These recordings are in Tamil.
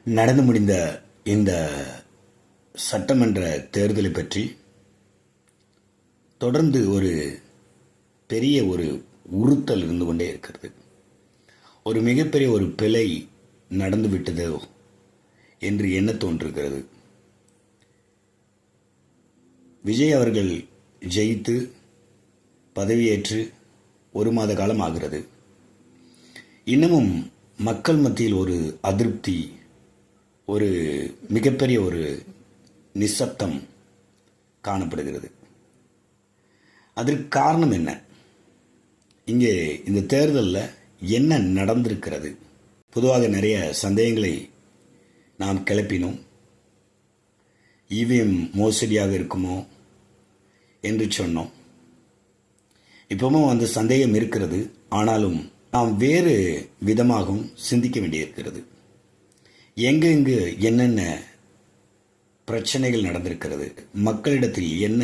நடந்து முடிந்த இந்த சட்டமன்ற தேர்தலை பற்றி தொடர்ந்து ஒரு பெரிய ஒரு உறுத்தல் இருந்து கொண்டே இருக்கிறது. ஒரு மிகப்பெரிய ஒரு பிழை நடந்து விட்டதோ என்று எண்ண தோன்றுகிறது. விஜய் அவர்கள் ஜெயித்து பதவியேற்று 1 மாத காலம் ஆகிறது. இன்னமும் மக்கள் மத்தியில் ஒரு அதிருப்தி, ஒரு மிகப்பெரிய ஒரு நிசப்தம் காணப்படுகிறது. அதற்கு காரணம் என்ன? இங்கே இந்த தேர்தலில் என்ன நடந்திருக்கிறது? பொதுவாக நிறைய சந்தேகங்களை நாம் கிளப்பினோம். இவிஎம் மோசடியாக இருக்குமோ என்று சொன்னோம். இப்பவும் அந்த சந்தேகம் இருக்கிறது. ஆனாலும் நாம் வேறு விதமாகவும் சிந்திக்க வேண்டியிருக்கிறது. எங்கெங்கு என்னென்ன பிரச்சனைகள் நடந்திருக்கிறது, மக்களிடத்தில் என்ன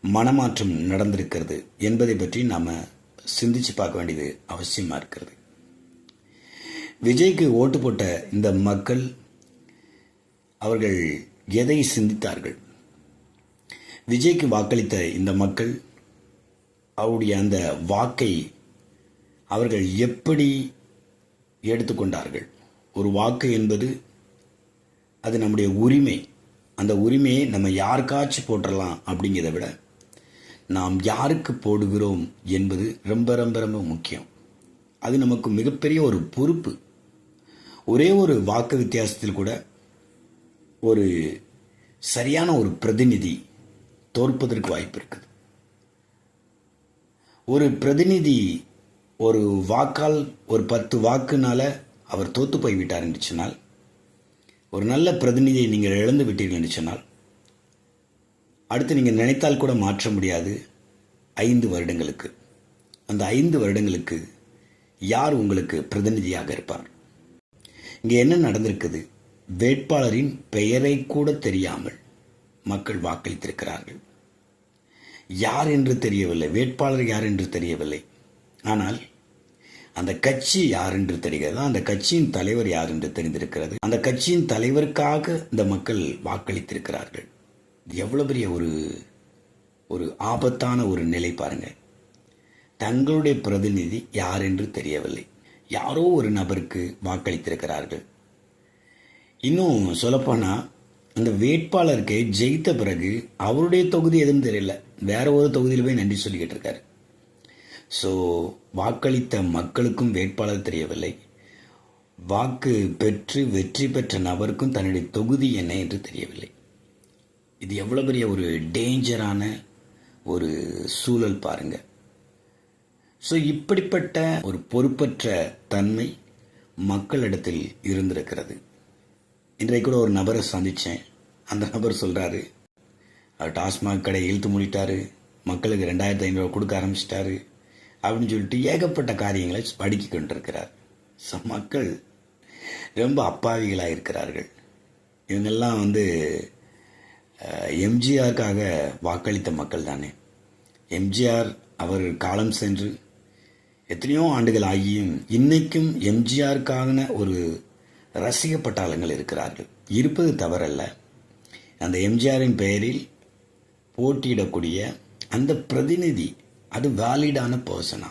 மனமாற்றம் நடந்திருக்கிறது என்பதை பற்றி நாம் சிந்திச்சு பார்க்க வேண்டியது அவசியமாக இருக்கிறது. விஜய்க்கு ஓட்டு போட்ட இந்த மக்கள் அவர்கள் எதை சிந்தித்தார்கள்? விஜய்க்கு வாக்களித்த இந்த மக்கள் அவருடைய அந்த வாக்கை அவர்கள் எப்படி எடுத்துக்கொண்டார்கள்? ஒரு வாக்கு என்பது அது நம்முடைய உரிமை. அந்த உரிமையை நம்ம யாருக்காச்சும் போட்டுடலாம் அப்படிங்கிறத விட நாம் யாருக்கு போடுகிறோம் என்பது ரொம்ப ரொம்ப ரொம்ப முக்கியம். அது நமக்கு மிகப்பெரிய ஒரு பொறுப்பு. ஒரே ஒரு வாக்கு வித்தியாசத்தில் கூட ஒரு சரியான ஒரு பிரதிநிதி தோற்பதற்கு வாய்ப்பு இருக்குது. ஒரு பிரதிநிதி ஒரு வாக்கால், ஒரு 10 வாக்குனால அவர் தோத்து போய்விட்டார் என்று சொன்னால், ஒரு நல்ல பிரதிநிதியை நீங்கள் இழந்து விட்டீர்கள் என்று சொன்னால், அடுத்து நீங்கள் நினைத்தால் கூட மாற்ற முடியாது. 5 வருடங்களுக்கு, அந்த 5 வருடங்களுக்கு யார் உங்களுக்கு பிரதிநிதியாக இருப்பார்? இங்கே என்ன நடந்திருக்குது? வேட்பாளரின் பெயரை கூட தெரியாமல் மக்கள் வாக்களித்திருக்கிறார்கள். யார் என்று தெரியவில்லை, வேட்பாளர் யார் என்று தெரியவில்லை. ஆனால் அந்த கட்சி யார் என்று தெரிகிறது, அந்த கட்சியின் தலைவர் யார் என்று தெரிந்திருக்கிறது. அந்த கட்சியின் தலைவருக்காக இந்த மக்கள் வாக்களித்திருக்கிறார்கள். எவ்வளவு பெரிய ஒரு ஆபத்தான ஒரு நிலை பாருங்க. தங்களுடைய பிரதிநிதி யார் என்று தெரியவில்லை, யாரோ ஒரு நபருக்கு வாக்களித்திருக்கிறார்கள். இன்னும் சொல்லப்போனால் அந்த வேட்பாளருக்கு ஜெயித்த பிறகு அவருடைய தொகுதி எதுவும் தெரியல, வேற ஒரு தொகுதியில் போய் நன்றி சொல்லிக்கிட்டு இருக்காரு. ஸோ வாக்களித்த மக்களுக்கும் வேட்பாளர் தெரியவில்லை, வாக்கு பெற்று வெற்றி பெற்ற நபருக்கும் தன்னுடைய தொகுதி என்ன என்று தெரியவில்லை. இது எவ்வளோ பெரிய ஒரு டேஞ்சரான ஒரு சூழல் பாருங்க. ஸோ இப்படிப்பட்ட ஒரு பொறுப்பற்ற தன்மை மக்களிடத்தில் இருந்திருக்கிறது. இன்றைக்கு கூட ஒரு நபரை சந்தித்தேன். அந்த நபர் சொல்கிறாரு, டாஸ்மாக் கடை இழுத்து மூடிட்டாரு, மக்களுக்கு 2500 கொடுக்க ஆரம்பிச்சிட்டாரு அப்படின்னு சொல்லிட்டு ஏகப்பட்ட காரியங்களை அடுக்கி கொண்டிருக்கிறார். ஸோ மக்கள் ரொம்ப அப்பாவிகளாக இருக்கிறார்கள். இவங்கெல்லாம் எம்ஜிஆருக்காக வாக்களித்த மக்கள் தானே. எம்ஜிஆர் அவர் காலம் சென்று எத்தனையோ ஆண்டுகள் ஆகியும் இன்னைக்கும் எம்ஜிஆருக்கான ஒரு ரசிக பட்டாளங்கள் இருக்கிறார்கள். இருப்பது தவறல்ல. அந்த எம்ஜிஆரின் பெயரில் போட்டியிடக்கூடிய அந்த பிரதிநிதி அது வேலிடான பர்சனா,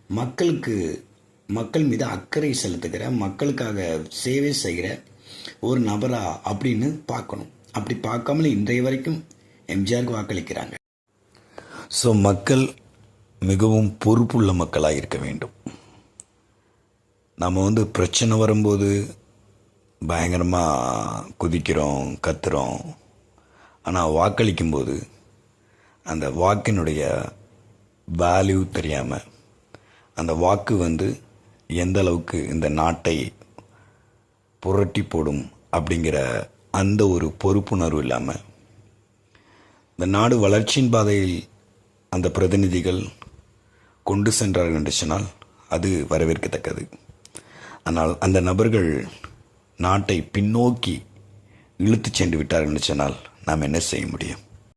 மக்கள் மீது அக்கறை செலுத்துகிற, மக்களுக்காக சேவை செய்கிற ஒரு நபரா அப்படின்னு பார்க்கணும். அப்படி பார்க்காமல இன்றைய வரைக்கும் எம்ஜிஆருக்கு வாக்களிக்கிறாங்க. ஸோ மக்கள் மிகவும் பொறுப்புள்ள மக்களாக இருக்க வேண்டும். நம்ம பிரச்சனை வரும்போது பயங்கரமாக குதிக்கிறோம், கத்துறோம். ஆனால் வாக்களிக்கும்போது அந்த வாக்கினுடைய வேல்யூ தெரியாமல், அந்த வாக்கு எந்த அளவுக்கு இந்த நாட்டை புரட்டி போடும் அப்படிங்கிற அந்த ஒரு பொறுப்புணர்வு இல்லாமல், இந்த நாடு வளர்ச்சியின் பாதையில் அந்த பிரதிநிதிகள் கொண்டு சென்றார்கள் என்று சொன்னால் அது வரவேற்கத்தக்கது. ஆனால் அந்த நபர்கள் நாட்டை பின்னோக்கி இழுத்து சென்று விட்டார்கள் என்று சொன்னால் நாம் என்ன செய்ய முடியும்?